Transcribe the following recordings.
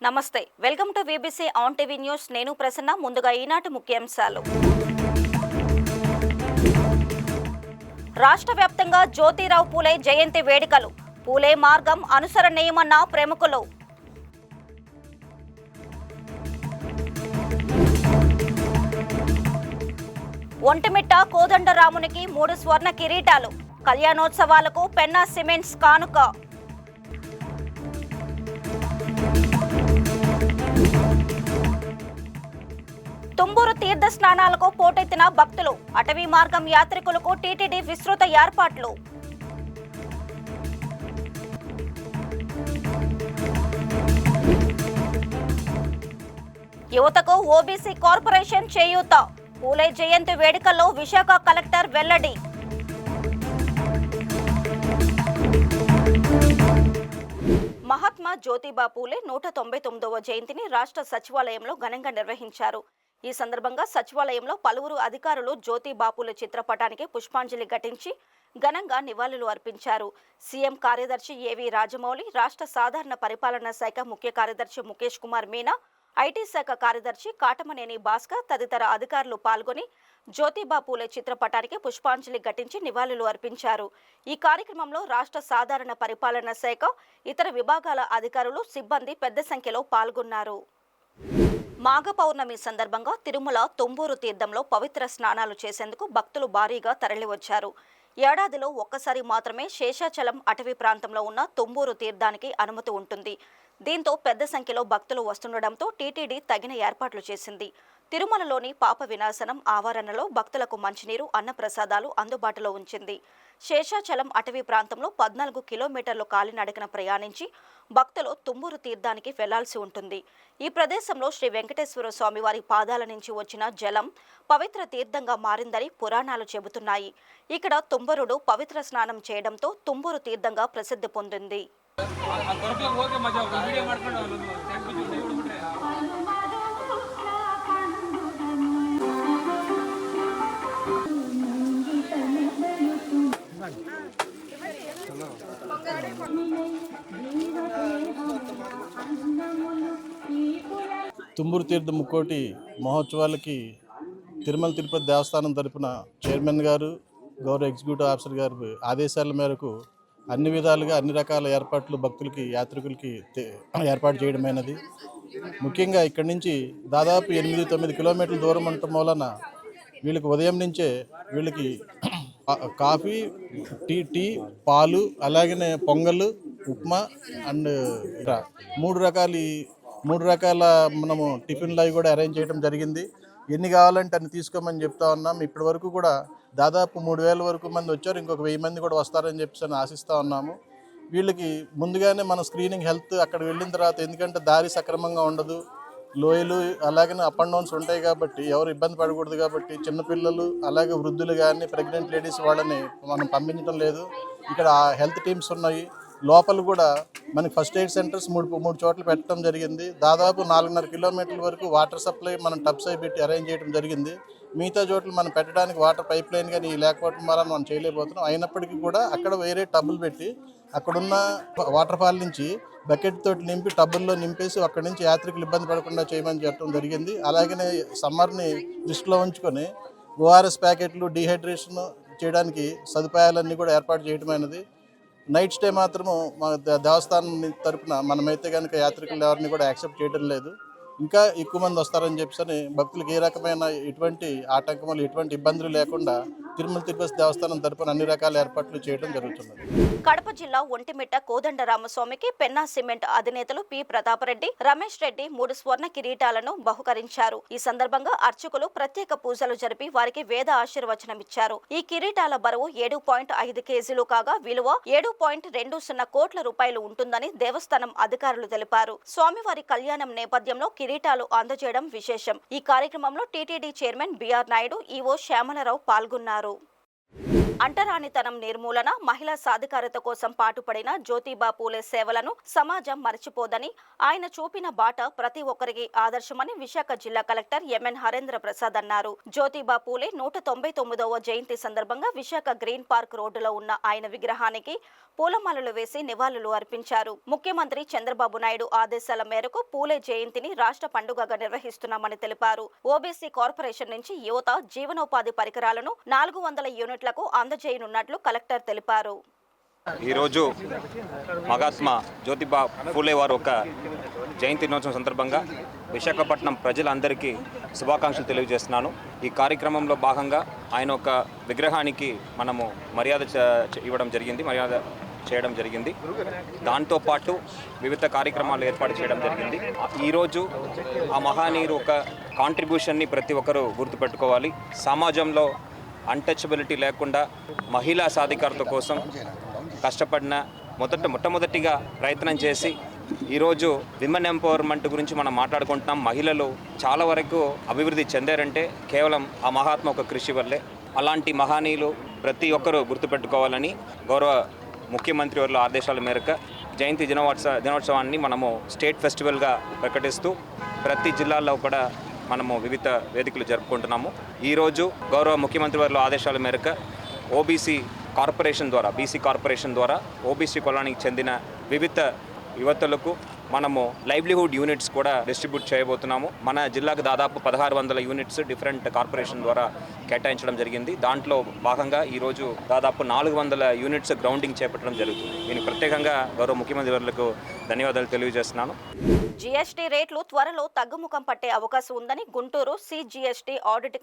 నమస్తే, welcome to VBC on TV news. నేను ప్రసన్న. ముందుగా ఈనాటి ముఖ్యాంశాలు. రాష్ట్ర వ్యాప్తంగా జ్యోతిరావు పూలే జయంతి వేడుకలు. పూలే మార్గం అనుసరణీయమన్న ప్రముఖులు. ఒంటిమిట్ట కోదండరామునికి 3 స్వర్ణ కిరీటాలు. కళ్యాణోత్సవాలకు పెన్నా సిమెంట్స్ కానుక. తుంబూరు తీర్థ స్నానాలకు పోటెత్తిన భక్తులు. అటవీ మార్గం యాత్రికులకు టీటీడీ విస్తృత ఏర్పాట్లు. యువతకు ఓబీసీ కార్పొరేషన్ చేయూత. పూలే జయంతి వేడుకల్లో విశాఖ కలెక్టర్ వెల్లడి. మహాత్మా జ్యోతిబా పూలే 199వ జయంతిని రాష్ట్ర సచివాలయంలో ఘనంగా నిర్వహించారు. ఈ సందర్భంగా సచివాలయంలో పలువురు అధికారులు జ్యోతిబా పూలే చిత్రపటానికి పుష్పాంజలి ఘటించి ఘనంగా నివాళులు అర్పించారు. సీఎం కార్యదర్శి ఏవి రాజమౌళి, రాష్ట్ర సాధారణ పరిపాలనా శాఖ ముఖ్య కార్యదర్శి ముఖేష్ కుమార్ మీనా, ఐటీ శాఖ కార్యదర్శి కాటమనేని భాస్కర్ తదితర అధికారులు పాల్గొని జ్యోతిబా పూలే చిత్రపటానికి పుష్పాంజలి ఘటించి నివాళులు అర్పించారు. ఈ కార్యక్రమంలో రాష్ట్ర సాధారణ పరిపాలనా శాఖ, ఇతర విభాగాల అధికారులు, సిబ్బంది పెద్ద సంఖ్యలో పాల్గొన్నారు. మాఘ పౌర్ణమి సందర్భంగా తిరుమల తుంబూరు తీర్థంలో పవిత్ర స్నానాలు చేసేందుకు భక్తులు భారీగా తరలివచ్చారు. ఏడాదిలో ఒక్కసారి మాత్రమే శేషాచలం అటవీ ప్రాంతంలో ఉన్న తుంబూరు తీర్థానికి అనుమతి ఉంటుంది. దీంతో పెద్ద సంఖ్యలో భక్తులు వస్తుండటంతో టీటీడీ తగిన ఏర్పాట్లు చేసింది. తిరుమలలోని పాప వినాశనం ఆవరణలో భక్తులకు మంచినీరు, అన్నప్రసాదాలు అందుబాటులో ఉంచింది. శేషాచలం అటవీ ప్రాంతంలో 14 కిలోమీటర్లు కాలినడకన ప్రయాణించి భక్తులు తుంబూరు తీర్థానికి వెళ్లాల్సి ఉంటుంది. ఈ ప్రదేశంలో శ్రీ వెంకటేశ్వర స్వామివారి పాదాల నుంచి వచ్చిన జలం పవిత్ర తీర్థంగా మారిందని పురాణాలు చెబుతున్నాయి. ఇక్కడ తుంబరుడు పవిత్ర స్నానం చేయడంతో తుంబూరు తీర్థంగా ప్రసిద్ధి పొందింది. తుంబూరు తీర్థ ముక్కోటి మహోత్సవాలకి తిరుమల తిరుపతి దేవస్థానం తరపున చైర్మన్ గారు, గౌరవ ఎగ్జిక్యూటివ్ ఆఫీసర్ గారి ఆదేశాల మేరకు అన్ని విధాలుగా అన్ని రకాల ఏర్పాట్లు భక్తులకి, యాత్రికులకి ఏర్పాటు చేయడమైనది. ముఖ్యంగా ఇక్కడి నుంచి దాదాపు 8-9 కిలోమీటర్ల దూరం ఉండటం వలన వీళ్ళకి ఉదయం నుంచే వీళ్ళకి కాఫీ, టీ, పాలు, అలాగనే పొంగల్, ఉప్మా అండ్ మూడు రకాల మనము టిఫిన్లు అవి కూడా అరేంజ్ చేయడం జరిగింది. ఎన్ని కావాలంటే అన్ని తీసుకోమని చెప్తా ఉన్నాం. ఇప్పటి వరకు కూడా దాదాపు 3000 వరకు మంది వచ్చారు. ఇంకొక 1000 మంది కూడా వస్తారని చెప్పి ఆశిస్తూ ఉన్నాము. వీళ్ళకి ముందుగానే మన స్క్రీనింగ్ హెల్త్ అక్కడ వెళ్ళిన తర్వాత, ఎందుకంటే దారి సక్రమంగా ఉండదు, లోయలు అలాగనే అప్ అండ్ డౌన్స్ ఉంటాయి కాబట్టి ఎవరు ఇబ్బంది పడకూడదు కాబట్టి చిన్నపిల్లలు అలాగే వృద్ధులు కానీ ప్రెగ్నెంట్ లేడీస్ వాళ్ళని మనం పంపించడం లేదు. ఇక్కడ హెల్త్ టీమ్స్ ఉన్నాయి. లోపల కూడా మనకి ఫస్ట్ ఎయిడ్ సెంటర్స్ మూడు చోట్ల పెట్టడం జరిగింది. దాదాపు 4.5 కిలోమీటర్ల వరకు వాటర్ సప్లై మనం టబ్స్ అయి పెట్టి అరేంజ్ చేయడం జరిగింది. మిగతా చోట్ల మనం పెట్టడానికి వాటర్ పైప్ లైన్ కానీ లేకపోవడం వల్ల మనం చేయలేకపోతున్నాం. అయినప్పటికీ కూడా అక్కడ వేరే టబ్బులు పెట్టి అక్కడున్న వాటర్ ఫాల్ నుంచి బకెట్ తోటి నింపి టబ్బుల్లో నింపేసి అక్కడి నుంచి యాత్రికులు ఇబ్బంది పడకుండా చేయమని చెప్పడం జరిగింది. అలాగనే సమ్మర్ని దృష్టిలో ఉంచుకొని ఓఆర్ఎస్ ప్యాకెట్లు, డీహైడ్రేషన్ చేయడానికి సదుపాయాలన్నీ కూడా ఏర్పాటు చేయడమైనది. నైట్ స్టే మాత్రము మా దేవస్థానం తరపున మనమైతే కనుక యాత్రికులు ఎవరిని కూడా యాక్సెప్ట్ చేయడం లేదు. ఇంకా ఎక్కువ మంది వస్తారని చెప్పి భక్తులకు ఏ రకమైన ఎటువంటి ఆటంకములు, ఎటువంటి ఇబ్బందులు లేకుండా తిరుమల తిరుపతి దేవస్థానం తరపున అన్ని రకాల ఏర్పాట్లు చేయడం జరుగుతున్నది. కడప జిల్లా ఒంటిమిట్ట కోదండరామస్వామికి పెన్నా సిమెంట్ అధినేతలు పి ప్రతాపరెడ్డి, రమేష్ రెడ్డి 3 స్వర్ణ కిరీటాలను బహుకరించారు. ఈ సందర్భంగా అర్చకులు ప్రత్యేక పూజలు జరిపి వారికి వేద ఆశీర్వచనమిచ్చారు. ఈ కిరీటాల బరువు 7.5 కేజీలు కాగా విలువ 7.20 కోట్ల రూపాయలు ఉంటుందని దేవస్థానం అధికారులు తెలిపారు. స్వామివారి కళ్యాణం నేపథ్యంలో కిరీటాలు అందజేయడం విశేషం. ఈ కార్యక్రమంలో TTD chairman BR Naidu, EO Shyamala Rao పాల్గొన్నారు. అంటరానితనం నిర్మూలన, మహిళా సాధికారత కోసం పాటుపడిన జ్యోతిబా పూలే సేవలను సమాజం మరచిపోదని, ఆయన చూపిన బాట ప్రతి ఒక్కరికి ఆదర్శమని విశాఖ జిల్లా కలెక్టర్ ఎంఎన్ హరేంద్ర ప్రసాద్ అన్నారు. జ్యోతిబా పూలే 199వ జయంతి సందర్భంగా విశాఖ గ్రీన్ పార్క్ రోడ్డులో ఉన్న ఆయన విగ్రహానికి పూలమాలలు వేసి నివాళులు అర్పించారు. ముఖ్యమంత్రి చంద్రబాబు నాయుడు ఆదేశాల మేరకు పూలే జయంతిని రాష్ట్ర పండుగగా నిర్వహిస్తున్నామని తెలిపారు. ఓబీసీ కార్పొరేషన్ నుంచి యువత జీవనోపాధి పరికరాలను 400 యూనిట్లకు అందజేయనున్నట్లు కలెక్టర్ తెలిపారు. ఈరోజు మహాత్మా జ్యోతిబా పూలే వారు ఒక జయంతి దినోత్సవం సందర్భంగా విశాఖపట్నం ప్రజలందరికీ శుభాకాంక్షలు తెలియజేస్తున్నాను. ఈ కార్యక్రమంలో భాగంగా ఆయన ఒక విగ్రహానికి మనము మర్యాద చేయడం జరిగింది. దాంతోపాటు వివిధ కార్యక్రమాలు ఏర్పాటు చేయడం జరిగింది. ఈరోజు ఆ మహానీయుడు ఒక కాంట్రిబ్యూషన్ని ప్రతి ఒక్కరూ గుర్తుపెట్టుకోవాలి. సమాజంలో అన్టచబిలిటీ లేకుండా మహిళా సాధికారత కోసం కష్టపడిన మొట్టమొదటిగా ప్రయత్నం చేసి ఈరోజు విమెన్ ఎంపవర్మెంట్ గురించి మనం మాట్లాడుకుంటున్నాం. మహిళలు చాలా వరకు అభివృద్ధి చెందారంటే కేవలం ఆ మహాత్మ ఒక కృషి వల్లే. అలాంటి మహానీయులు ప్రతి ఒక్కరూ గుర్తుపెట్టుకోవాలని గౌరవ ముఖ్యమంత్రి వారి ఆదేశాల మేరకు జయంతి దినోత్సవాన్ని మనము స్టేట్ ఫెస్టివల్గా ప్రకటిస్తూ ప్రతి జిల్లాల్లో కూడా మనము వివిధ వేదికలు జరుపుకుంటున్నాము. ఈరోజు గౌరవ ముఖ్యమంత్రి వారి ఆదేశాల మేరకు ఓబీసీ కార్పొరేషన్ ద్వారా, బీసీ కార్పొరేషన్ ద్వారా ఓబీసీ కులానికి చెందిన వివిధ యువతలకు మనము లైవ్లీహుడ్ యూనిట్స్ కూడా డిస్ట్రిబ్యూట్ చేయబోతున్నాము. మన జిల్లాకు దాదాపు 1600 యూనిట్స్ డిఫరెంట్ కార్పొరేషన్ ద్వారా కేటాయించడం జరిగింది. దాంట్లో భాగంగా ఈరోజు దాదాపు 400 యూనిట్స్ గ్రౌండింగ్ చేపట్టడం జరుగుతుంది. నేను ప్రత్యేకంగా గౌరవ ముఖ్యమంత్రి వర్లకు ధన్యవాదాలు తెలియజేస్తున్నాను. జీఎస్టీ రేట్లు త్వరలో తగ్గుముఖం పట్టే అవకాశం ఉందని Guntur CGST audit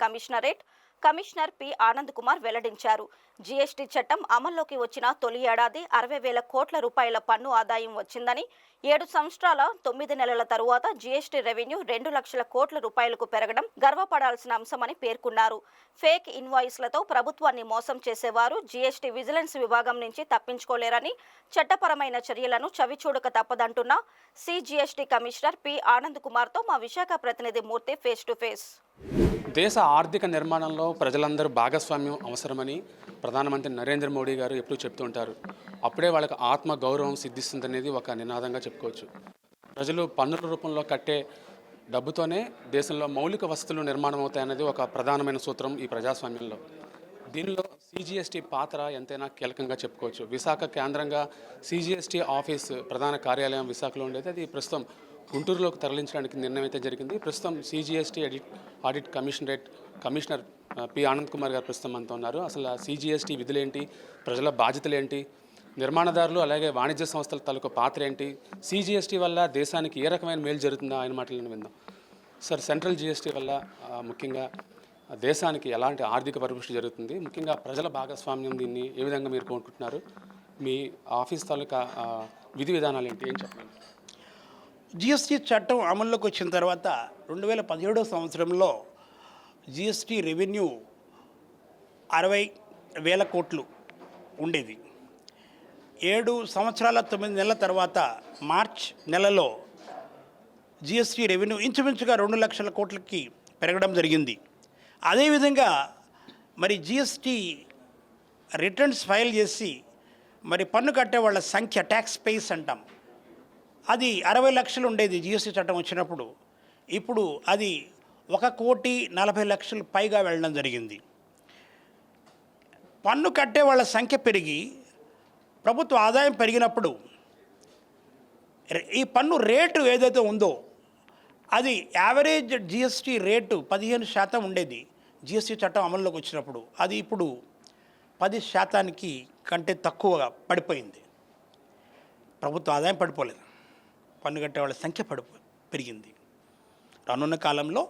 commissioner P Anand Kumar వెల్లడించారు. జీఎస్టీ చట్టం అమల్లోకి వచ్చిన తొలి ఏడాది 60,000 కోట్ల రూపాయల పన్ను ఆదాయం వచ్చిందని, 7 సంవత్సరాల 9 నెలల తరువాత జీఎస్టీ రెవెన్యూ 2 లక్షల కోట్ల రూపాయలకు పెరగడం గర్వపడాల్సిన అంశమని పేర్కొన్నారు. ఫేక్ ఇన్వాయిస్లతో ప్రభుత్వాన్ని మోసం చేసేవారు జీఎస్టీ విజిలెన్స్ విభాగం నుంచి తప్పించుకోలేరని, చట్టపరమైన చర్యలను చవిచూడక తప్పదంటున్న సిజిఎస్టీ కమిషనర్ పి ఆనంద్ కుమార్తో మా విశాఖ ప్రతినిధి మూర్తి ఫేస్ టు ఫేస్. దేశ ఆర్థిక నిర్మాణంలో ప్రజలందరూ భాగస్వామ్యం అవసరమని ప్రధానమంత్రి నరేంద్ర మోడీ గారు ఎప్పుడూ చెప్తూ ఉంటారు. అప్పుడే వాళ్ళకి ఆత్మ గౌరవం సిద్ధిస్తుందనేది ఒక నినాదంగా చెప్పుకోవచ్చు. ప్రజలు పన్నుల రూపంలో కట్టే డబ్బుతోనే దేశంలో మౌలిక వసతులు నిర్మాణం అవుతాయనేది ఒక ప్రధానమైన సూత్రం ఈ ప్రజాస్వామ్యంలో. దీనిలో సిజిఎస్టీ పాత్ర ఎంతైనా కీలకంగా చెప్పుకోవచ్చు. విశాఖ కేంద్రంగా సిజిఎస్టీ ఆఫీస్ ప్రధాన కార్యాలయం విశాఖలో ఉండేది. అది ప్రస్తుతం గుంటూరులోకి తరలించడానికి నిర్ణయం అయితే జరిగింది. ప్రస్తుతం CGST audit commissioner P Anand Kumar గారు ప్రస్తుతం మనతో ఉన్నారు. అసలు సిజిఎస్టీ విధులేంటి, ప్రజల బాధ్యతలేంటి, నిర్మాణదారులు అలాగే వాణిజ్య సంస్థల తాలూకు పాత్ర ఏంటి, సిజిఎస్టీ వల్ల దేశానికి ఏ రకమైన మేలు జరుగుతుందో ఆయన మాటలను విందాం. సార్, సెంట్రల్ జిఎస్టీ వల్ల ముఖ్యంగా దేశానికి ఎలాంటి ఆర్థిక పరిపుష్టి జరుగుతుంది, ముఖ్యంగా ప్రజల భాగస్వామ్యం దీన్ని ఏ విధంగా మీరు కోరుకుంటున్నారు, మీ ఆఫీస్ తాలూకా విధి విధానాలు ఏంటి, ఏం చెప్పండి. జిఎస్టీ చట్టం అమల్లోకి వచ్చిన తర్వాత 2017 సంవత్సరంలో జిఎస్టీ రెవెన్యూ 60,000 కోట్లు ఉండేది. 7 సంవత్సరాల 9 నెలల తర్వాత మార్చ్ నెలలో జిఎస్టీ రెవెన్యూ ఇంచుమించుగా 2 లక్షల కోట్లకి పెరగడం జరిగింది. అదేవిధంగా మరి జిఎస్టీ రిటర్న్స్ ఫైల్ చేసి మరి పన్ను కట్టే వాళ్ళ సంఖ్య, ట్యాక్స్ పేస్ అంటాం, అది 60 లక్షలు ఉండేది జిఎస్టీ చట్టం వచ్చినప్పుడు. ఇప్పుడు అది 1,40,00,000 పైగా వెళ్ళడం జరిగింది. పన్ను కట్టే వాళ్ళ సంఖ్య పెరిగి ప్రభుత్వ ఆదాయం పెరిగినప్పుడు ఈ పన్ను రేటు ఏదైతే ఉందో అది యావరేజ్ జిఎస్టీ రేటు 15% ఉండేది జిఎస్టీ చట్టం అమల్లోకి వచ్చినప్పుడు. అది ఇప్పుడు 10% కంటే తక్కువగా పడిపోయింది. ప్రభుత్వ ఆదాయం పడిపోలేదు, పన్ను కట్టే వాళ్ళ సంఖ్య పెరిగింది. రానున్న కాలంలో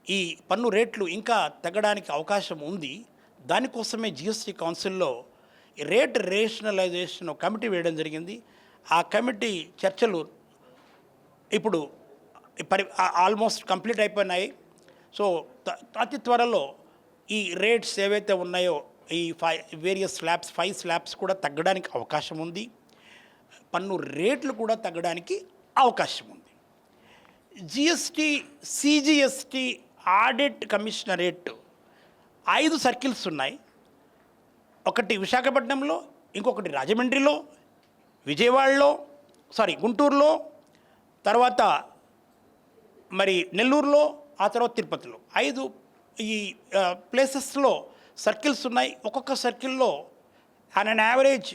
ఈ పన్ను రేట్లు ఇంకా తగ్గడానికి అవకాశం ఉంది. దానికోసమే జిఎస్టీ కౌన్సిల్లో రేట్ రేషనలైజేషన్ కమిటీ వేయడం జరిగింది. ఆ కమిటీ చర్చలు ఇప్పుడు ఆల్మోస్ట్ కంప్లీట్ అయిపోయినాయి. సో అతి త్వరలో ఈ రేట్స్ ఏవైతే ఉన్నాయో ఈ వేరియస్ స్లాబ్స్ 5 స్లాబ్స్ కూడా తగ్గడానికి అవకాశం ఉంది. పన్ను రేట్లు కూడా తగ్గడానికి అవకాశం ఉంది. సిజిఎస్టీ ఆడిట్ కమిషనరేట్ 5 సర్కిల్స్ ఉన్నాయి. ఒకటి విశాఖపట్నంలో, ఇంకొకటి రాజమండ్రిలో, విజయవాడలో, గుంటూరులో, తర్వాత మరి నెల్లూరులో, ఆ తర్వాత తిరుపతిలో 5 ఈ ప్లేసెస్లో సర్కిల్స్ ఉన్నాయి. ఒక్కొక్క సర్కిల్లో ఆన్ అన్ యావరేజ్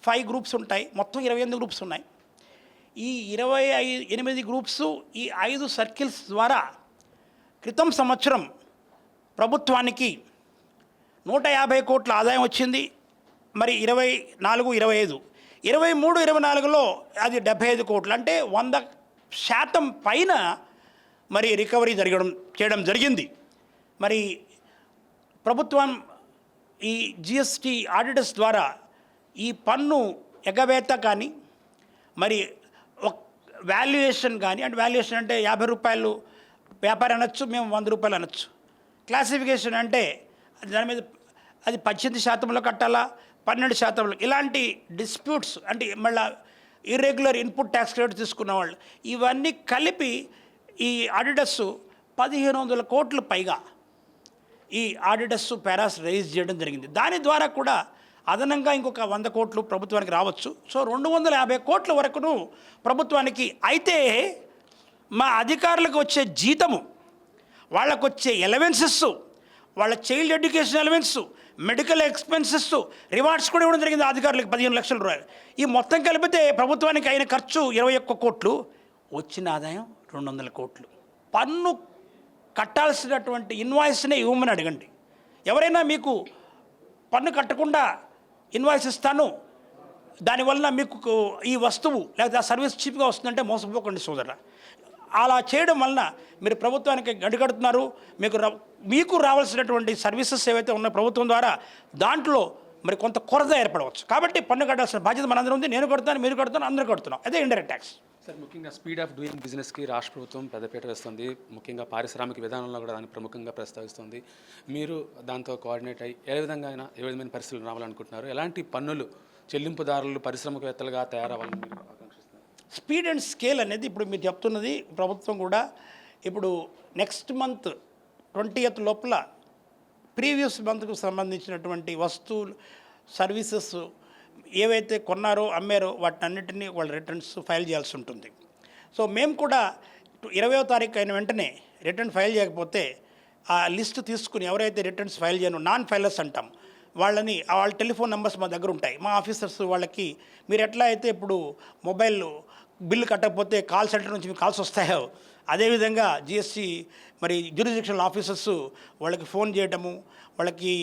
5 గ్రూప్స్ ఉంటాయి. మొత్తం 28 గ్రూప్స్ ఉన్నాయి. ఈ 28 గ్రూప్స్ ఈ 5 సర్కిల్స్ ద్వారా క్రితం సంవత్సరం ప్రభుత్వానికి 150 కోట్ల ఆదాయం వచ్చింది. మరి 24, 25, 23, 24లో అది 75 కోట్లు, అంటే 100% పైన మరి రికవరీ చేయడం జరిగింది. మరి ప్రభుత్వం ఈ జిఎస్టీ ఆడిటర్స్ ద్వారా ఈ పన్ను ఎగవేత కానీ, మరి వాల్యుయేషన్ కానీ, అంటే వాల్యుయేషన్ అంటే 50 రూపాయలు వ్యాపారం అనొచ్చు, మేము 100 రూపాయలు అనొచ్చు. క్లాసిఫికేషన్ అంటే దాని మీద అది 18% కట్టాలా, 12%, ఇలాంటి డిస్ప్యూట్స్, అంటే మళ్ళీ ఇర్రెగ్యులర్ ఇన్పుట్ ట్యాక్స్ క్రెడిట్ తీసుకున్న వాళ్ళు, ఇవన్నీ కలిపి ఈ ఆడిటర్స్ 1500 కోట్ల పైగా ఈ ఆడిటర్స్ పారాస్ రైజ్ చేయడం జరిగింది. దాని ద్వారా కూడా అదనంగా ఇంకొక 100 కోట్లు ప్రభుత్వానికి రావచ్చు. సో 250 కోట్ల వరకును ప్రభుత్వానికి. అయితే మా అధికారులకు వచ్చే జీతము, వాళ్ళకు వచ్చే ఎలవెన్సెస్, వాళ్ళ child education allowance, medical expenses, rewards కూడా ఇవ్వడం జరిగింది అధికారులకు 15 లక్షల రూపాయలు. ఈ మొత్తం కలిపితే ప్రభుత్వానికి అయిన ఖర్చు 21 కోట్లు, వచ్చిన ఆదాయం 200 కోట్లు. పన్ను కట్టాల్సినటువంటి ఇన్వాయిస్నే ఇవ్వమని అడగండి. ఎవరైనా మీకు పన్ను కట్టకుండా ఇన్వాయిస్ ఇస్తాను, దానివల్ల మీకు ఈ వస్తువు లేదా సర్వీస్ చీప్గా వస్తుందంటే మోసపోకండి సోదరా. అలా చేయడం వలన మీరు ప్రభుత్వానికి గడిగడుతున్నారు. మీకు రావాల్సినటువంటి సర్వీసెస్ ఏవైతే ఉన్నాయో ప్రభుత్వం ద్వారా, దాంట్లో మరి కొంత కొరత ఏర్పడవచ్చు. కాబట్టి పన్ను కట్టాల్సిన బాధ్యత మనందరం ఉంది. నేను కడుతాను, మీరు కడుతాను, అందరూ కడుతున్నాం. అదే ఇండైరెక్ట్ ట్యాక్స్. సార్, ముఖ్యంగా స్పీడ్ ఆఫ్ డూయింగ్ బిజినెస్కి రాష్ట్ర ప్రభుత్వం పెద్దపీట వేస్తుంది. ముఖ్యంగా పారిశ్రామిక విధానంలో కూడా దాన్ని ప్రముఖంగా ప్రస్తావిస్తుంది. మీరు దాంతో కోఆర్డినేట్ అయ్యి ఏ విధమైన పరిస్థితులు రావాలనుకుంటున్నారు? ఎలాంటి పన్నులు చెల్లింపుదారులు పారిశ్రామికవేత్తలుగా తయారవ్వాలని మీరు ఆకాంక్షిస్తున్నారు? స్పీడ్ అండ్ స్కేల్ అనేది ఇప్పుడు మీరు చెప్తున్నది ప్రభుత్వం కూడా ఇప్పుడు నెక్స్ట్ మంత్ 20th లోపల ప్రీవియస్ మంత్కు సంబంధించినటువంటి వస్తువులు, సర్వీసెస్ ఏవైతే కొన్నారో, అమ్మారో వాటినన్నిటినీ వాళ్ళ రిటర్న్స్ ఫైల్ చేయాల్సి ఉంటుంది. సో మేము కూడా 20వ తారీఖు అయిన వెంటనే రిటర్న్ ఫైల్ చేయకపోతే ఆ లిస్ట్ తీసుకుని ఎవరైతే రిటర్న్స్ ఫైల్ చేయను, నాన్ ఫైలర్స్ అంటాం, వాళ్ళ టెలిఫోన్ నెంబర్స్ మా దగ్గర ఉంటాయి. మా ఆఫీసర్స్ వాళ్ళకి మీరు ఎట్లా అయితే ఇప్పుడు మొబైల్ బిల్లు కట్టకపోతే కాల్ సెంటర్ నుంచి మీకు కాల్స్ వస్తాయో, అదేవిధంగా జిఎస్టీ మరి జ్యూరిడిక్షనల్ ఆఫీసర్స్ వాళ్ళకి ఫోన్ చేయటము, వాళ్ళకి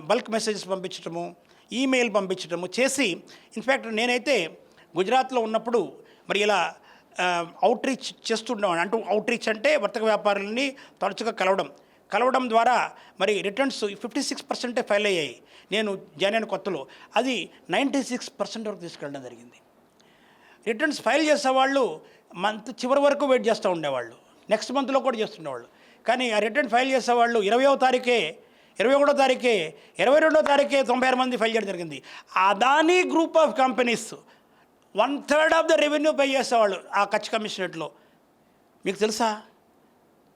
బల్క్ మెసేజెస్ పంపించటము, ఈమెయిల్ పంపించటము చేసి, ఇన్ఫ్యాక్ట్ నేనైతే గుజరాత్లో ఉన్నప్పుడు మరి ఇలా అవుట్ రీచ్ చేస్తుండేవాడిని. అవుట్ రీచ్ అంటే వర్తక వ్యాపారులని తరచుగా కలవడం ద్వారా మరి రిటర్న్స్ 56% ఫైల్ అయ్యాయి. నేను జాయిన్ అయిన కొత్తలో అది 96% వరకు తీసుకెళ్ళడం జరిగింది. రిటర్న్స్ ఫైల్ చేసేవాళ్ళు మంత్ చివరి వరకు వెయిట్ చేస్తూ ఉండేవాళ్ళు, నెక్స్ట్ మంత్లో కూడా చేస్తుండేవాళ్ళు. కానీ ఆ రిటర్న్ ఫైల్ చేసేవాళ్ళు 20వ తారీఖే, 21వ తారీఖే, 22వ తారీఖే 96 మంది ఫైల్ చేయడం జరిగింది. Adani group of companies 1/3 of the revenue pay చేసేవాళ్ళు ఆ కచ్ కమిషనరేట్లో. మీకు తెలుసా,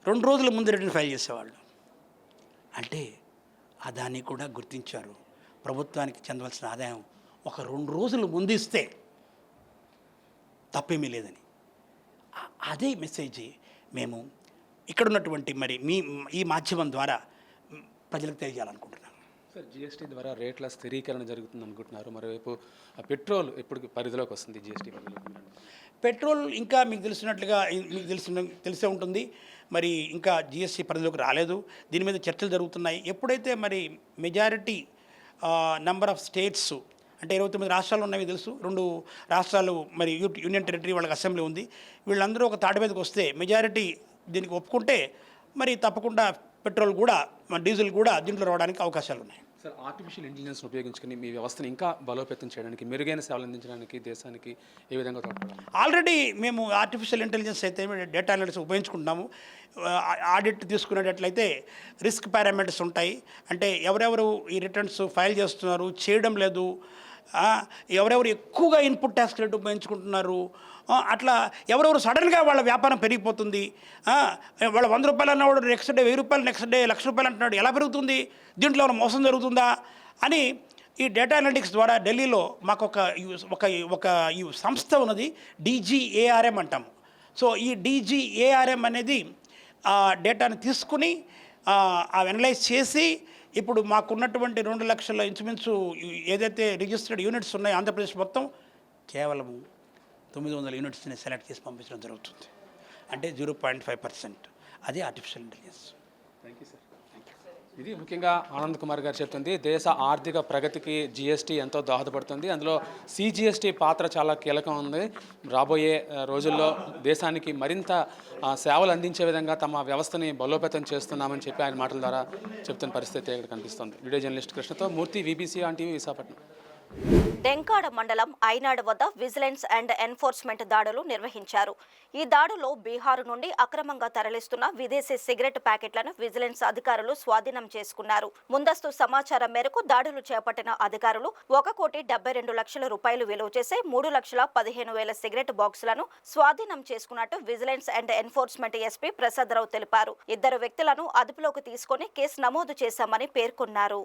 2 రోజుల ముందు రిటర్న్ ఫైల్ చేసేవాళ్ళు. అంటే అదానీ కూడా గుర్తించారు ప్రభుత్వానికి చెందవలసిన ఆదాయం ఒక 2 రోజులు ముందు ఇస్తే తప్పేమీ లేదని. అదే మెసేజ్ మేము ఇక్కడ ఉన్నటువంటి మరి ఈ మాధ్యమం ద్వారా ప్రజలకు తెలియజేయాలనుకుంటున్నాను. సార్, జిఎస్టీ ద్వారా రేట్ల స్థిరీకరణ జరుగుతుంది అనుకుంటున్నారు. మరోవైపు పెట్రోల్ ఎప్పుడు పరిధిలోకి వస్తుంది జిఎస్టీ పరిధిలోకి? పెట్రోల్ ఇంకా మీకు తెలిసే ఉంటుంది, మరి ఇంకా జిఎస్టీ పరిధిలోకి రాలేదు. దీని మీద చర్చలు జరుగుతున్నాయి. ఎప్పుడైతే మరి మెజారిటీ నెంబర్ ఆఫ్ స్టేట్స్, అంటే 29 రాష్ట్రాలు ఉన్నవి తెలుసు, 2 రాష్ట్రాలు మరి యూనియన్ టెరిటరీ వాళ్ళకి అసెంబ్లీ ఉంది, వీళ్ళందరూ ఒక తాటి మీదకి వస్తే మెజారిటీ దీనికి ఒప్పుకుంటే మరి తప్పకుండా పెట్రోల్ కూడా డీజిల్ కూడా దీంట్లో రావడానికి అవకాశాలు ఉన్నాయి. సార్, ఆర్టిఫిషియల్ ఇంటెలిజెన్స్ ఉపయోగించుకుని మీ వ్యవస్థను ఇంకా బలోపేతం చేయడానికి, మెరుగైన సేవలు అందించడానికి దేశానికి ఏ విధంగా తోడ్పడాలి? ఆల్రెడీ మేము ఆర్టిఫిషియల్ ఇంటెలిజెన్స్ అయితే డేటా అనలిటిక్స్ ఉపయోగించుకుంటున్నాము. ఆడిట్ తీసుకునేటట్లయితే రిస్క్ పారామీటర్స్ ఉంటాయి. అంటే ఎవరెవరు ఈ రిటర్న్స్ ఫైల్ చేస్తున్నారు, చేయడం లేదు, ఎవరెవరు ఎక్కువగా ఇన్పుట్ ట్యాక్స్ క్రెడిట్ ఉపయోగించుకుంటున్నారు, అట్లా ఎవరెవరు సడన్గా వాళ్ళ వ్యాపారం పెరిగిపోతుంది, వాళ్ళ 100 రూపాయలు అన్నవాడు నెక్స్ట్ డే 1000 రూపాయలు, నెక్స్ట్ డే 1,00,000 రూపాయలు అంటున్నాడు, ఎలా పెరుగుతుంది, దీంట్లో ఏమైనా మోసం జరుగుతుందా అని ఈ డేటా అనలిటిక్స్ ద్వారా ఢిల్లీలో మాకు ఒక ఈ సంస్థ ఉన్నది, DGARM అంటాము. సో ఈ DGARM అనేది ఆ డేటాను తీసుకుని అనలైజ్ చేసి ఇప్పుడు మాకున్నటువంటి 2 లక్షల ఇంచుమించు ఏదైతే రిజిస్టర్డ్ యూనిట్స్ ఉన్నాయో ఆంధ్రప్రదేశ్ మొత్తం కేవలం 900 యూనిట్స్ని సెలెక్ట్ చేసి పంపించడం జరుగుతుంది. అంటే 0.5%. అది artificial intelligence. Thank you sir. ఇది ముఖ్యంగా ఆనంద్ కుమార్ గారు చెప్తుంది. దేశ ఆర్థిక ప్రగతికి జిఎస్టీ ఎంతో దోహదపడుతుంది. అందులో CGST పాత్ర చాలా కీలకం ఉంది. రాబోయే రోజుల్లో దేశానికి మరింత సేవలు అందించే విధంగా తమ వ్యవస్థని బలోపేతం చేస్తున్నామని చెప్పి ఆయన మాటల ద్వారా చెప్తున్న పరిస్థితి ఇక్కడ కనిపిస్తుంది. వీడియో జర్నలిస్ట్ కృష్ణతో Murthy, VBC on TV, Visakhapatnam. Denkada మండలం ఐనాడ్ వద్ద విజిలెన్స్ అండ్ ఎన్ఫోర్స్మెంట్ దాడులు నిర్వహించారు. ఈ దాడులో బీహార్ నుండి అక్రమంగా తరలిస్తున్న విదేశీ సిగరెట్ ప్యాకెట్లను విజిలెన్స్ అధికారులు స్వాధీనం చేసుకున్నారు. ముందస్తు సమాచారం మేరకు దాడులు చేపట్టిన అధికారులు 1,72,00,000 రూపాయలు విలువ చేసే 3,15,000 సిగరెట్ బాక్సులను స్వాధీనం చేసుకున్నట్టు vigilance and enforcement SP Prasad Rao తెలిపారు. 2 వ్యక్తులను అదుపులోకి తీసుకుని కేసు నమోదు చేశామని పేర్కొన్నారు.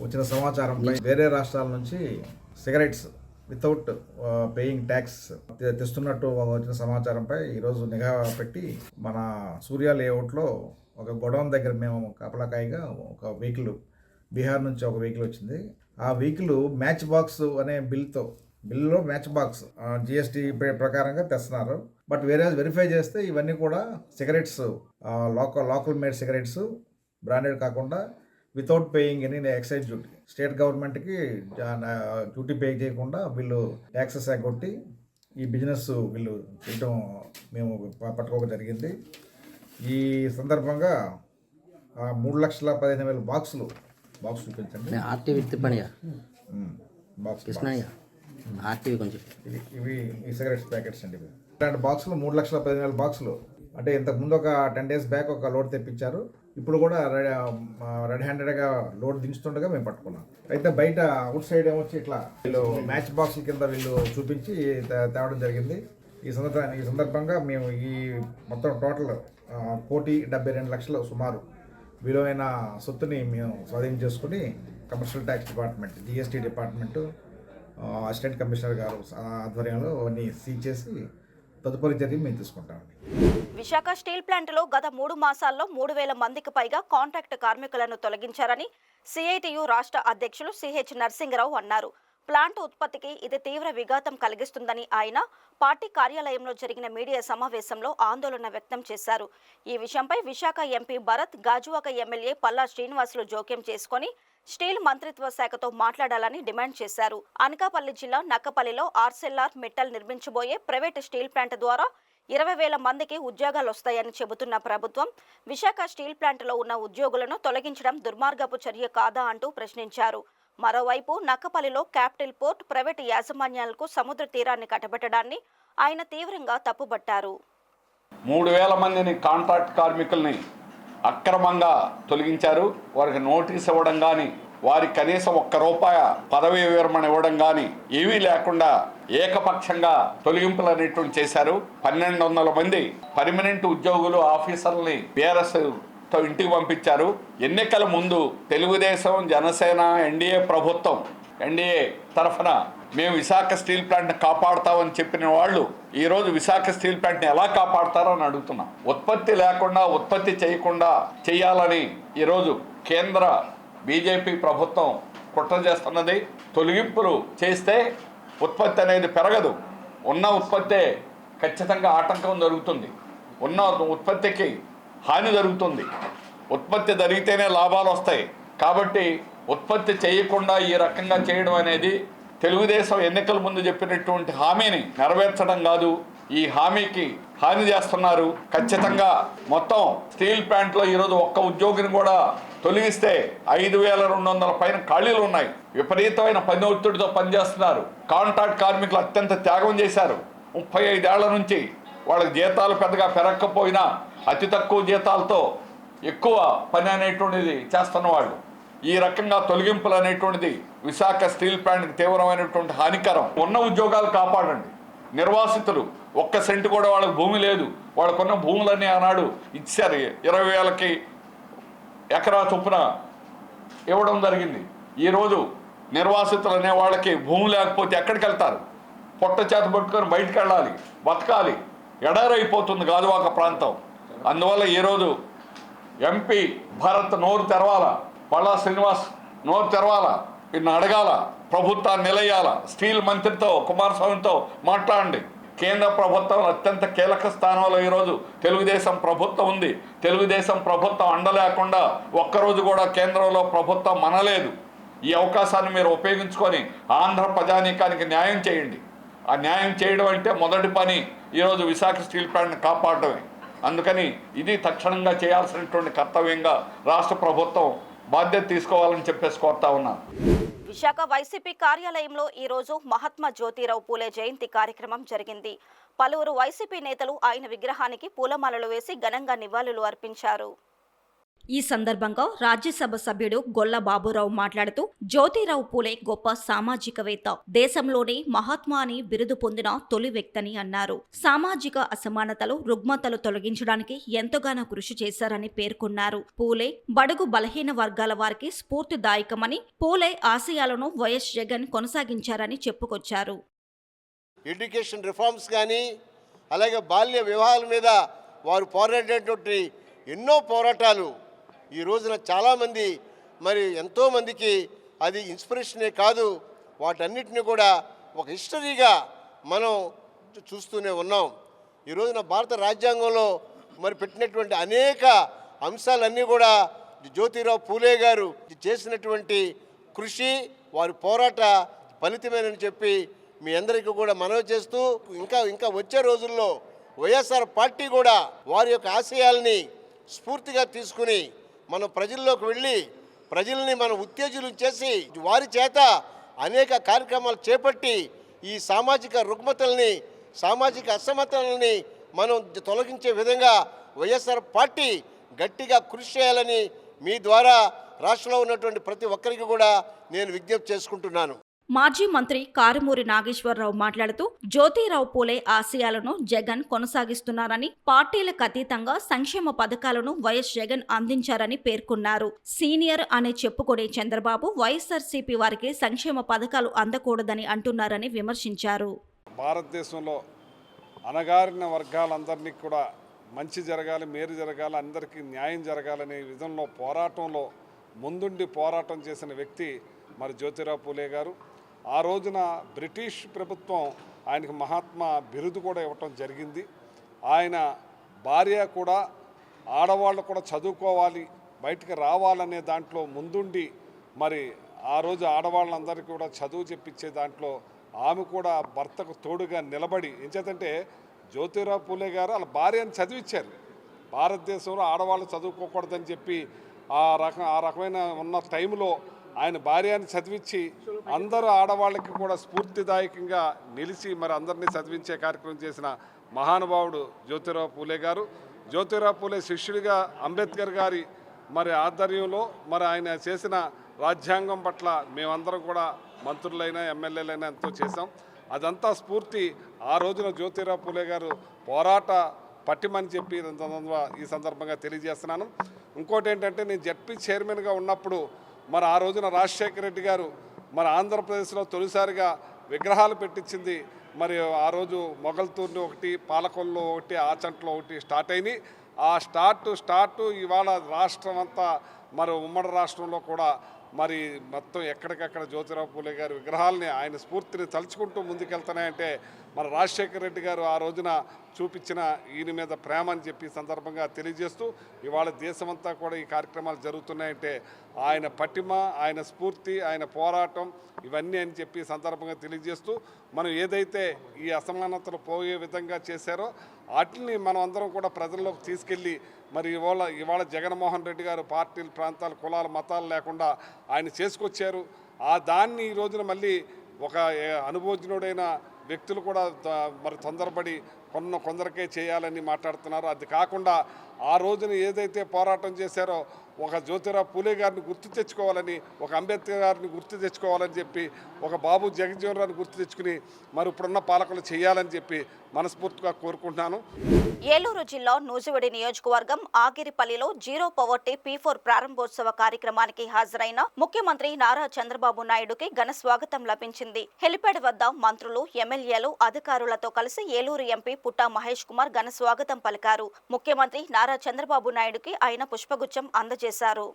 వచ్చిన సమాచారంపై వేరే రాష్ట్రాల నుంచి సిగరెట్స్ వితౌట్ పేయింగ్ ట్యాక్స్ తెస్తున్నట్టు వచ్చిన సమాచారంపై ఈరోజు నిఘా పెట్టి మన సూర్య లేఅవుట్లో ఒక గొడౌన్ దగ్గర మేము కాపలాకాయగా ఒక వెహికల్, బీహార్ నుంచి ఒక వెహికల్ వచ్చింది. ఆ వెహికల్ మ్యాచ్ బాక్స్ అనే బిల్లో మ్యాచ్ బాక్స్ GST ప్రకారంగా తెస్తున్నారు. బట్ వేరే వెరిఫై చేస్తే ఇవన్నీ కూడా cigarettes, local made cigarettes, branded కాకుండా without paying any excise duty, state గవర్నమెంట్కి డ్యూటీ పే చేయకుండా వీళ్ళు ట్యాక్సెస్ కొట్టి ఈ బిజినెస్ వీళ్ళు చేయటం మేము పట్టుకోక జరిగింది. ఈ సందర్భంగా 3,15,000 బాక్స్ చూపించండి. ఇవి ఈ సిగరెట్స్ ప్యాకెట్స్ అండి. ఇలాంటి బాక్సులు 3,15,000 బాక్సులు. అంటే ఇంతకుముందు ఒక 10 days బ్యాక్ ఒక లోడ్ తెప్పించారు. ఇప్పుడు కూడా రెడ్ హ్యాండెడ్గా లోడ్ దించుతుండగా మేము పట్టుకున్నాం. అయితే బయట అవుట్ సైడ్ ఏమొచ్చి ఇట్లా వీళ్ళు మ్యాచ్ బాక్స్ కింద వీళ్ళు చూపించి తేవడం జరిగింది. ఈ సందర్భంగా మేము ఈ మొత్తం టోటల్ 1,72,00,000 సుమారు విలువైన సొత్తుని మేము స్వాధీనం చేసుకుని commercial tax department, GST department, assistant commissioner గారు ఆధ్వర్యంలో అన్నీ సీజ్ చేసి తదుపరి చర్య మేము తీసుకుంటామండి. విశాఖ స్టీల్ ప్లాంట్లో గత 3 మాసాల్లో 3,000 మందికి పైగా కాంట్రాక్ట్ కార్మికులను తొలగించారని CITU రాష్ట్ర అధ్యక్షులు CH నర్సింగరావు అన్నారు. ప్లాంట్ ఉత్పత్తికి ఇది తీవ్ర విఘాతం కలిగిస్తుందని ఆయన పార్టీ కార్యాలయంలో జరిగిన మీడియా సమావేశంలో ఆందోళన వ్యక్తం చేశారు. ఈ విషయంపై విశాఖ MP భరత్, గాజువాక ఎమ్మెల్యే పల్లా శ్రీనివాసులు జోక్యం చేసుకుని స్టీల్ మంత్రిత్వ శాఖతో మాట్లాడాలని డిమాండ్ చేశారు. అనకాపల్లి జిల్లా నక్కపల్లిలో ఆర్సెల్ఆర్ మిట్టల్ నిర్మించబోయే ప్రైవేటు స్టీల్ ప్లాంట్ ద్వారా 20,000 మందికి ఉద్యోగాలు వస్తాయని చెబుతున్న ప్రభుత్వం విశాఖ స్టీల్ ప్లాంట్లో ఉన్న ఉద్యోగులను తొలగించడం దుర్మార్గపు చర్య కాదా అంటూ ప్రశ్నించారు. మరోవైపు నక్కపల్లిలో క్యాపిటల్ పోర్ట్ ప్రైవేటు యాజమాన్యాలకు సముద్ర తీరాన్ని కట్టబెట్టడాన్ని ఆయన తీవ్రంగా తప్పుబట్టారు. 3,000 మందిని కాంట్రాక్ట్ కార్మికుల్ని అక్రమంగా తొలగించారు. వారికి నోటీస్ ఇవ్వడం కానీ, వారికి కనీసం ₹1 పదవీ విరమణ ఇవ్వడం కానీ ఏమీ లేకుండా ఏకపక్షంగా తొలగింపులు అనేటువంటి చేశారు. 1,200 మంది పర్మనెంట్ ఉద్యోగులు, ఆఫీసర్లని BRS ఇంటికి పంపించారు. ఎన్నికల ముందు తెలుగుదేశం, జనసేన, NDA ప్రభుత్వం, NDA తరఫున మేము విశాఖ స్టీల్ ప్లాంట్ని కాపాడుతామని చెప్పిన వాళ్ళు ఈరోజు విశాఖ స్టీల్ ప్లాంట్ని ఎలా కాపాడుతారో అని అడుగుతున్నాం. ఉత్పత్తి లేకుండా, ఉత్పత్తి చేయకుండా చేయాలని ఈరోజు కేంద్ర BJP ప్రభుత్వం కుట్ర చేస్తున్నది. తొలగింపులు చేస్తే ఉత్పత్తి అనేది పెరగదు. ఉన్న ఉత్పత్తే ఖచ్చితంగా ఆటంకం జరుగుతుంది. ఉన్న ఉత్పత్తికి హాని జరుగుతుంది. ఉత్పత్తి జరిగితేనే లాభాలు వస్తాయి. కాబట్టి ఉత్పత్తి చేయకుండా ఈ రకంగా చేయడం అనేది తెలుగుదేశం ఎన్నికల ముందు చెప్పినటువంటి హామీని నెరవేర్చడం కాదు, ఈ హామీకి హాని చేస్తున్నారు. ఖచ్చితంగా మొత్తం స్టీల్ ప్లాంట్లో ఈరోజు ఒక్క ఉద్యోగిని కూడా తొలగిస్తే 5,200 పైన ఖాళీలు ఉన్నాయి. విపరీతమైన పని ఒత్తిడితో పనిచేస్తున్నారు. కాంట్రాక్ట్ కార్మికులు అత్యంత త్యాగం చేశారు. 35 ఏళ్ల నుంచి వాళ్ళకి జీతాలు పెద్దగా పెరగకపోయినా అతి తక్కువ జీతాలతో ఎక్కువ పని అనేటువంటిది చేస్తున్న వాళ్ళు. ఈ రకంగా తొలగింపులు అనేటువంటిది విశాఖ స్టీల్ ప్లాంట్కి తీవ్రమైనటువంటి హానికరం. ఉన్న ఉద్యోగాలు కాపాడండి. నిర్వాసితులు 1 సెంటు కూడా వాళ్ళకి భూమి లేదు. వాళ్ళకున్న భూములన్నీ ఆనాడు ఇచ్చారు. 20,000కి ఎకరా చొప్పున ఇవ్వడం జరిగింది. ఈరోజు నిర్వాసితులు అనే వాళ్ళకి భూమి లేకపోతే ఎక్కడికి వెళ్తారు? పొట్ట చేత పట్టుకొని బయటికి వెళ్ళాలి, బతకాలి. ఎడారైపోతుంది గాజువాక ప్రాంతం. అందువల్ల ఈరోజు ఎంపీ భరత్ నోరు తెరవాల, పళ్ళా శ్రీనివాస్ నోరు తెరవాల, ఇన్ని అడగాల, ప్రభుత్వాన్ని నిలయాల. స్టీల్ మంత్రితో కుమారస్వామితో మాట్లాడండి. కేంద్ర ప్రభుత్వం అత్యంత కీలక స్థానంలో ఈరోజు తెలుగుదేశం ప్రభుత్వం ఉంది. తెలుగుదేశం ప్రభుత్వం అండలేకుండా ఒక్కరోజు కూడా కేంద్రంలో ప్రభుత్వం మనలేదు. ఈ అవకాశాన్ని మీరు ఉపయోగించుకొని ఆంధ్ర ప్రజానీకానికి న్యాయం చేయండి. ఆ న్యాయం చేయడం అంటే మొదటి పని ఈరోజు విశాఖ స్టీల్ ప్లాంట్ని కాపాడటమే. అందుకని ఇది తక్షణంగా చేయాల్సినటువంటి కర్తవ్యంగా రాష్ట్ర ప్రభుత్వం బాధ్యత తీసుకోవాలని చెప్పేసి కోరుతా ఉన్నాను. విశాఖ వైసీపీ కార్యాలయంలో ఈ రోజు మహాత్మా జ్యోతిరావు పూలే జయంతి కార్యక్రమం జరిగింది. పలువురు వైసీపీ నేతలు ఆయన విగ్రహానికి పూలమాలలు వేసి ఘనంగా నివాళులు అర్పించారు. ఈ సందర్భంగా రాజ్యసభ సభ్యుడు గొల్ల బాబురావు మాట్లాడుతూ జ్యోతిరావు పూలే గొప్ప సామాజికవేత్త, దేశంలోనే మహాత్మా అని బిరుదు పొందిన తొలి వ్యక్తని అన్నారు. సామాజిక అసమానతలు, రుగ్మతలు తొలగించడానికి ఎంతగానో కృషి చేశారని పేర్కొన్నారు. పూలే బడుగు బలహీన వర్గాల వారికి స్ఫూర్తిదాయకమని, పూలే ఆశయాలను వైఎస్ జగన్ కొనసాగించారని చెప్పుకొచ్చారు. ఎడ్యుకేషన్ రిఫార్మ్స్ కానీ, అలాగే బాల్య వివాహాల మీద వారు పోరాడేటువంటి ఎన్నో పోరాటాలు ఈ రోజున చాలామంది ఎంతోమందికి అది ఇన్స్పిరేషనే కాదు, వాటన్నిటిని కూడా ఒక హిస్టరీగా మనం చూస్తూనే ఉన్నాం. ఈ రోజున భారత రాజ్యాంగంలో పెట్టినటువంటి అనేక అంశాలన్నీ కూడా జ్యోతిరావు పూలే గారు చేసినటువంటి కృషి, వారి పోరాట ఫలితమేనని చెప్పి మీ అందరికీ కూడా మనవి చేస్తూ, ఇంకా వచ్చే రోజుల్లో వైఎస్ఆర్ పార్టీ కూడా వారి యొక్క ఆశయాల్ని స్ఫూర్తిగా తీసుకుని మనం ప్రజల్లోకి వెళ్ళి ప్రజల్ని మనం ఉత్తేజనం చేసి వారి చేత అనేక కార్యక్రమాలు చేపట్టి ఈ సామాజిక రుగ్మతల్ని, సామాజిక అసమతల్ని మనం తొలగించే విధంగా వైఎస్ఆర్ పార్టీ గట్టిగా కృషి చేయాలని మీ ద్వారా రాష్ట్రంలో ఉన్నటువంటి ప్రతి ఒక్కరికి కూడా నేను విజ్ఞప్తి చేసుకుంటున్నాను. మాజీ మంత్రి కారుమూరి నాగేశ్వరరావు మాట్లాడుతూ జ్యోతిరావు పూలే ఆశయాలను జగన్ కొనసాగిస్తున్నారని, పార్టీలకు అతీతంగా సంక్షేమ పథకాలను వైఎస్ జగన్ అందించారని పేర్కొన్నారు. సీనియర్ అనే చెప్పుకునే చంద్రబాబు వైఎస్ఆర్సీపీ వారికి సంక్షేమ పథకాలు అందకూడదని అంటున్నారని విమర్శించారు. భారతదేశంలో అణగారిన వర్గాలందరినీ కూడా మంచి జరగాలి, మేలు జరగాలి, అందరికీ న్యాయం జరగాలనే విధంలో పోరాటంలో ముందుండి పోరాటం చేసిన వ్యక్తి జ్యోతిరావు పూలే గారు. ఆ రోజున బ్రిటిష్ ప్రభుత్వం ఆయనకు మహాత్మా బిరుదు కూడా ఇవ్వటం జరిగింది. ఆయన భార్య కూడా ఆడవాళ్ళు కూడా చదువుకోవాలి, బయటికి రావాలనే దాంట్లో ముందుండి ఆ రోజు ఆడవాళ్ళందరికీ కూడా చదువు చెప్పించే దాంట్లో ఆమె కూడా భర్తకు తోడుగా నిలబడి, ఎంచేతంటే జ్యోతిరావు పూలే గారు వాళ్ళ భార్యను చదివించారు. భారతదేశంలో ఆడవాళ్ళు చదువుకోకూడదని చెప్పి ఆ రకమైన ఉన్న టైంలో ఆయన భార్యని చదివించి అందరూ ఆడవాళ్ళకి కూడా స్ఫూర్తిదాయకంగా నిలిచి అందరినీ చదివించే కార్యక్రమం చేసిన మహానుభావుడు జ్యోతిరావు పూలే గారు. జ్యోతిరావు పూలే శిష్యుడిగా అంబేద్కర్ గారి ఆధ్వర్యంలో ఆయన చేసిన రాజ్యాంగం పట్ల మేమందరం కూడా మంత్రులైనా ఎమ్మెల్యేలైనా ఎంతో చేశాం. అదంతా స్ఫూర్తి ఆ రోజున జ్యోతిరావు పూలే గారు పోరాట పట్టిమని చెప్పి ఈ సందర్భంగా తెలియజేస్తున్నాను. ఇంకోటి ఏంటంటే, నేను జడ్పీ చైర్మన్గా ఉన్నప్పుడు ఆ రోజున రాజశేఖర రెడ్డి గారు ఆంధ్రప్రదేశ్లో తొలిసారిగా విగ్రహాలు పెట్టించింది. ఆ రోజు మొగల్తూరుని ఒకటి, పాలకొల్లో ఒకటి, ఆచంట్లో ఒకటి స్టార్ట్ అయినాయి. ఆ స్టార్ట్ ఇవాళ రాష్ట్రం అంతా ఉమ్మడి రాష్ట్రంలో కూడా మొత్తం ఎక్కడికక్కడ జ్యోతిరావు పూలే గారి విగ్రహాలని ఆయన స్ఫూర్తిని తలుచుకుంటూ ముందుకెళ్తున్నాయంటే రాజశేఖర రెడ్డి గారు ఆ రోజున చూపించిన ఈయన మీద ప్రేమ అని చెప్పి సందర్భంగా తెలియజేస్తూ, ఇవాళ దేశమంతా కూడా ఈ కార్యక్రమాలు జరుగుతున్నాయంటే ఆయన పటిమ, ఆయన స్ఫూర్తి, ఆయన పోరాటం ఇవన్నీ అని చెప్పి సందర్భంగా తెలియజేస్తూ, ఏదైతే ఈ అసమానతలు పోయే విధంగా చేశారో వాటిని మనం అందరం కూడా ప్రజల్లోకి తీసుకెళ్ళి ఇవాళ జగన్మోహన్ రెడ్డి గారు పార్టీలు, ప్రాంతాలు, కులాలు, మతాలు లేకుండా ఆయన చేసుకొచ్చారు. దాన్ని ఈ రోజున మళ్ళీ ఒక అనుభవజ్ఞుడైన వ్యక్తులు కూడా మరి తొందరపడి కొందరికే చేయాలని మాట్లాడుతున్నారు. అది కాకుండా ఆ రోజున ఏదైతే పోరాటం చేశారో ఒక జ్యోతిరావు పూలే గారిని గుర్తు తెచ్చుకోవాలని, ఒక అంబేద్కర్ గారిని గుర్తు తెచ్చుకోవాలని చెప్పి, ఒక బాబు జగజ్జీవన్ రావుని గుర్తు తెచ్చుకుని మరి ఇప్పుడున్న పాలకులు చేయాలని చెప్పి మనస్ఫూర్తిగా కోరుకుంటున్నాను. ఏలూరు జిల్లా నూజివీడు నియోజకవర్గం ఆగిరిపల్లిలో జీరో పవర్టీ P4 ప్రారంభోత్సవ కార్యక్రమానికి హాజరైన ముఖ్యమంత్రి నారా చంద్రబాబు నాయుడుకి ఘన స్వాగతం లభించింది. హెలిప్యాడ్ వద్ద మంత్రులు, ఎమ్మెల్యేలు, అధికారులతో కలిసి ఏలూరు ఎంపీ పుట్టా మహేష్ కుమార్ ఘన స్వాగతం పలికారు. ముఖ్యమంత్రి నారా చంద్రబాబు నాయుడుకి ఆయన పుష్పగుచ్చం అందజేశారు.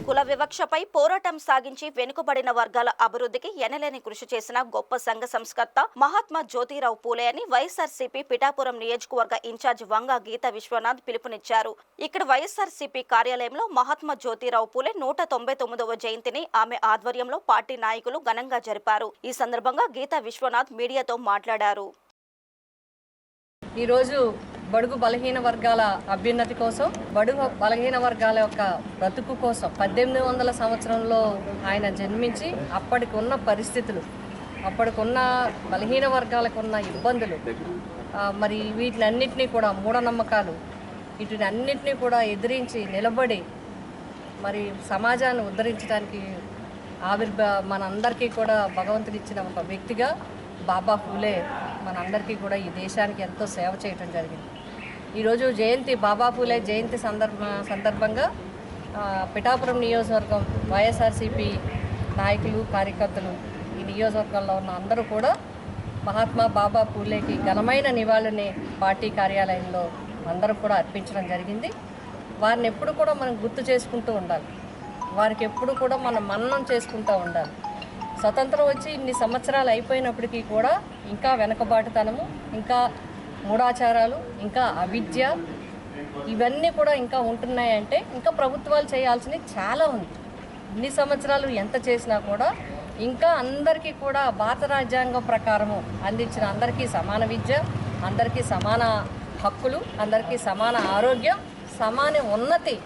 కుల వివక్షపై పోరాటం సాగించి వెనుకబడిన వర్గాల అభివృద్ధికి ఎనలేని కృషి చేసిన గొప్ప సంఘ సంస్కర్త మహాత్మా జ్యోతిరావు పూలే అని వైఎస్ఆర్సీపీ పిఠాపురం నియోజకవర్గ ఇన్ఛార్జ్ వంగ గీతా విశ్వనాథ్ పిలుపునిచ్చారు. ఇక్కడ వైఎస్ఆర్సీపీ కార్యాలయంలో మహాత్మా జ్యోతిరావు పూలే 199వ జయంతిని ఆమె ఆధ్వర్యంలో పార్టీ నాయకులు ఘనంగా జరిపారు. ఈ సందర్భంగా గీతా విశ్వనాథ్ మీడియాతో మాట్లాడారు. ఈరోజు బడుగు బలహీన వర్గాల అభ్యున్నతి కోసం, బడుగు బలహీన వర్గాల యొక్క బ్రతుకు కోసం 1800 సంవత్సరంలో ఆయన జన్మించి అప్పటికి ఉన్న పరిస్థితులు, అప్పటికున్న బలహీన వర్గాలకు ఉన్న ఇబ్బందులు, మరి వీటినన్నింటినీ కూడా మూఢనమ్మకాలు, వీటినన్నింటినీ కూడా ఎదిరించి నిలబడి మరి సమాజాన్ని ఉద్ధరించడానికి మనందరికీ కూడా భగవంతుడిచ్చిన ఒక వ్యక్తిగా బాబా పూలే మనందరికీ కూడా ఈ దేశానికి ఎంతో సేవ చేయడం జరిగింది. ఈరోజు జయంతి, బాబా పూలే జయంతి సందర్భంగా పిఠాపురం నియోజకవర్గం వైఎస్ఆర్సీపీ నాయకులు, కార్యకర్తలు, ఈ నియోజకవర్గంలో ఉన్న అందరూ కూడా మహాత్మా బాబా పూలేకి ఘనమైన నివాళిని పార్టీ కార్యాలయంలో అందరూ కూడా అర్పించడం జరిగింది. వారిని ఎప్పుడు కూడా మనం గుర్తు చేసుకుంటూ ఉండాలి, వారికి ఎప్పుడు కూడా మనం మన్ననం చేసుకుంటూ ఉండాలి. స్వతంత్రం వచ్చి ఇన్ని సంవత్సరాలు అయిపోయినప్పటికీ కూడా ఇంకా వెనకబాటుతనము, ఇంకా మూఢాచారాలు, ఇంకా అవిద్య, ఇవన్నీ కూడా ఇంకా ఉంటున్నాయంటే ఇంకా ప్రభుత్వాలు చేయాల్సినవి చాలా ఉంది. ఇన్ని సంవత్సరాలు ఎంత చేసినా కూడా ఇంకా అందరికీ కూడా భారత రాజ్యాంగం ప్రకారము అందించిన అందరికీ సమాన విద్య, అందరికీ సమాన హక్కులు, అందరికీ సమాన ఆరోగ్యం, సమాన ఉన్నతి,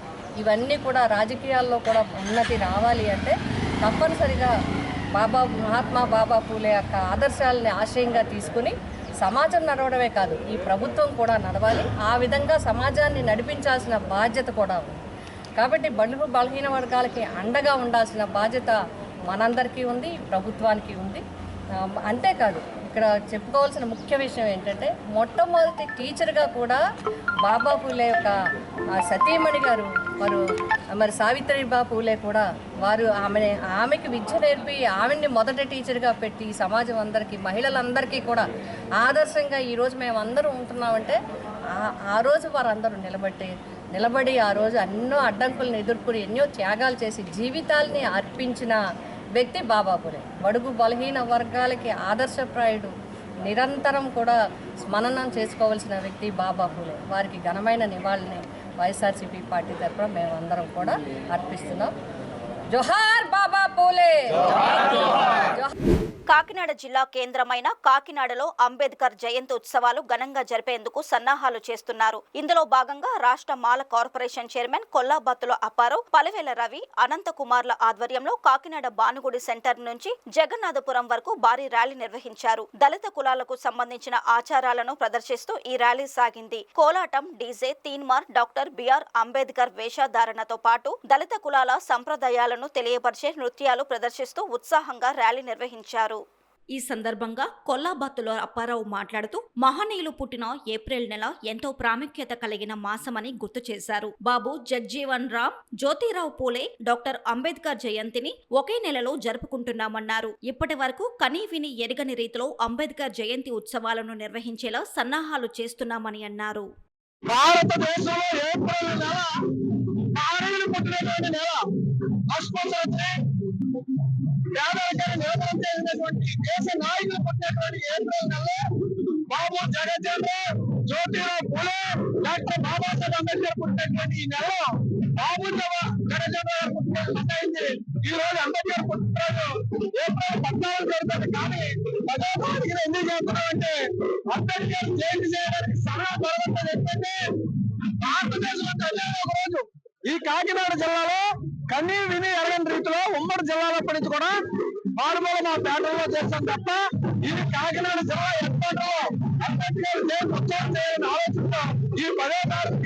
ఇవన్నీ కూడా రాజకీయాల్లో కూడా ఉన్నతి రావాలి అంటే తప్పనిసరిగా మహాత్మా బాబా పూలే యొక్క ఆదర్శాలని ఆశయంగా తీసుకుని సమాజం నడవడమే కాదు, ఈ ప్రభుత్వం కూడా నడవాలి. ఆ విధంగా సమాజాన్ని నడిపించాల్సిన బాధ్యత కూడా ఉంది. కాబట్టి బలహీన వర్గాలకి అండగా ఉండాల్సిన బాధ్యత మనందరికీ ఉంది, ప్రభుత్వానికి ఉంది. అంతేకాదు ఇక్కడ చెప్పుకోవాల్సిన ముఖ్య విషయం ఏంటంటే మొట్టమొదటి టీచర్గా కూడా బాబా పూలే యొక్క సతీమణి గారు మరి సావిత్రిబా పూలే కూడా ఆమెకి విద్య నేర్పి ఆమెని మొదటి టీచర్గా పెట్టి సమాజం అందరికీ, మహిళలందరికీ కూడా ఆదర్శంగా ఈరోజు మేము అందరూ ఉంటున్నామంటే ఆ రోజు వారందరూ నిలబడి ఆ రోజు ఎన్నో అడ్డంకులను ఎదుర్కొని ఎన్నో త్యాగాలు చేసి జీవితాల్ని అర్పించిన వ్యక్తి బాబా పూలే. బడుగు బలహీన వర్గాలకి ఆదర్శప్రాయుడు, నిరంతరం కూడా స్మరణం చేసుకోవాల్సిన వ్యక్తి బాబా పూలే. వారికి ఘనమైన నివాళిని వైఎస్ఆర్సీపీ పార్టీ తరఫున మేమందరం కూడా అర్పిస్తున్నాం. జోహార్ బాబా పూలే. కాకినాడ జిల్లా కేంద్రమైన కాకినాడలో అంబేద్కర్ జయంతి ఉత్సవాలు ఘనంగా జరిపేందుకు సన్నాహాలు చేస్తున్నారు. ఇందులో భాగంగా రాష్ట్ర మాల కార్పొరేషన్ చైర్మన్ కొల్లాబత్తుల అప్పారావు, పలవేల రవి, అనంత కుమార్ల ఆధ్వర్యంలో కాకినాడ భానుగుడి సెంటర్ నుంచి జగన్నాథపురం వరకు భారీ ర్యాలీ నిర్వహించారు. దళిత కులాలకు సంబంధించిన ఆచారాలను ప్రదర్శిస్తూ ఈ ర్యాలీ సాగింది. కోలాటం, డీజే, తీన్మార్, డాక్టర్ బిఆర్ అంబేద్కర్ వేషధారణతో పాటు దళిత కులాల సంప్రదాయాలను తెలియపరిచే నృత్యాలు ప్రదర్శిస్తూ ఉత్సాహంగా ర్యాలీ నిర్వహించారు. ఈ సందర్భంగా కొల్లాబత్తుల అప్పారావు మాట్లాడుతూ మహనీయులు పుట్టిన ఏప్రిల్ నెల ఎంతో ప్రాముఖ్యత కలిగిన మాసమని గుర్తు చేశారు. బాబు జగ్జీవన్ రామ్, జ్యోతిరావు పూలే, డాక్టర్ అంబేద్కర్ జయంతిని ఒకే నెలలో జరుపుకుంటున్నామన్నారు. ఇప్పటి వరకు కనీ విని ఎరగని రీతిలో అంబేద్కర్ జయంతి ఉత్సవాలను నిర్వహించేలా సన్నాహాలు చేస్తున్నామని అన్నారు. భారతదేశంలో ఏప్రిల్ నెల మహనీయులు పుట్టినటువంటి నెల. పేదరికాన్ని నిరంతరం చేసినటువంటి దేశ నాయకులు పుట్టినటువంటి ఏప్రిల్ నెలలో బాబు జగజ్జీవన్ రామ్, జ్యోతిరావు పూలే, డాక్టర్ బాబాసాహెబ్ అంబేద్కర్ ఉన్నటువంటి ఈ నెలలో బాబు జగన్ పుట్టినరోజు. ఈ రోజు అంబేద్కర్ పుట్టినరోజు ఏప్రిల్ 14 జరుగుతుంది. కానీ 10వ తారీఖున ఎందుకు చేస్తున్నామంటే అంబేద్కర్ జయంతి చేయడానికి సలహా దొరకలేదు. ఎందుకంటే భారతదేశంలో ఒక రోజు ఈ కాకినాడ జిల్లాలో కన్నీ విని ఎరగని రీతిలో ఉమ్మడి జిల్లాలప్పటి నుంచి కూడా మారుమూల మా పేటలో చేస్తాం తప్ప ఇది కాకినాడ జిల్లా ఏర్పాటులో అంబేద్కర్ జయంతి ఉత్సవం చేయాలని ఆలోచనతో ఈ 10వ తారీఖు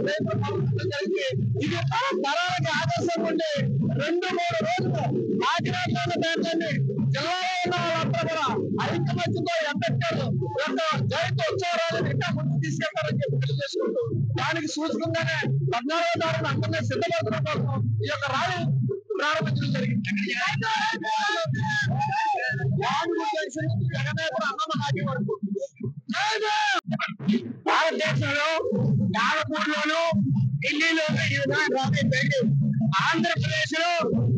జయంతి జరిగింది. ఇది తరానికి ఆదర్శంగా ఉండి 2-3 రోజులు కాకినాడలో ఉన్న పేటలన్నీ జిల్లాలో ఉన్న వాళ్ళంతా కూడా ఐకమత్యంతో అంబేద్కర్ యొక్క జయంతి ఉత్సవాలను ఇంకా ముందుకు తీసుకెళ్తారని చెప్పి తెలియజేసుకుంటూ దానికి సూచకంగానే 14వ తారీఖున అందరినీ సిద్ధపడడం కోసం ఈ యొక్క ర్యాలీ ప్రారంభించడం జరిగింది. భారతదేశంలో నాగపూర్లోను ఢిల్లీలోను ఈ విధంగా ర్యాలీ పెట్టి ఆంధ్రప్రదేశ్ లో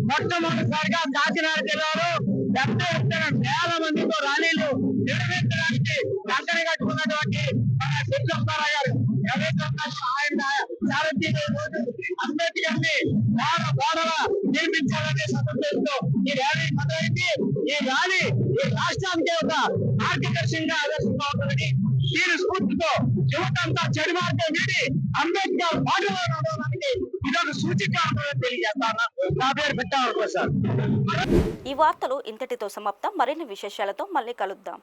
మొట్టమొదటిసారిగా కాకినాడ జిల్లాలో పెద్ద ఎత్తున వేల మందితో ర్యాలీలు నిర్వహించడానికి కంకణ కట్టుకున్నటువంటి మన శివశంకరరావు గారు ఎవరైతే ఉన్నారో ఆయన సారథ్యంలో అంబేద్కర్ ని గోడగా నిర్మించాలనే సందర్భంతో ఈ ర్యాలీ మొదలైంది. ఈ ర్యాలీ ఈ రాష్ట్రానికి ఒక మార్గదర్శకంగా ఆదర్శంగా ఉంటుందని దీని స్ఫూర్తితో యువతంతా చెడు మార్గం వీడి అంబేద్కర్ బాటలో నడవడానికి ఇదొక సూచిక తెలియజేస్తాను. నా పేరు పెట్టారు ప్రసాద్. ఈ వార్తలు ఇంతటితో సమాప్తం. మరిన్ని విశేషాలతో మళ్ళీ కలుద్దాం.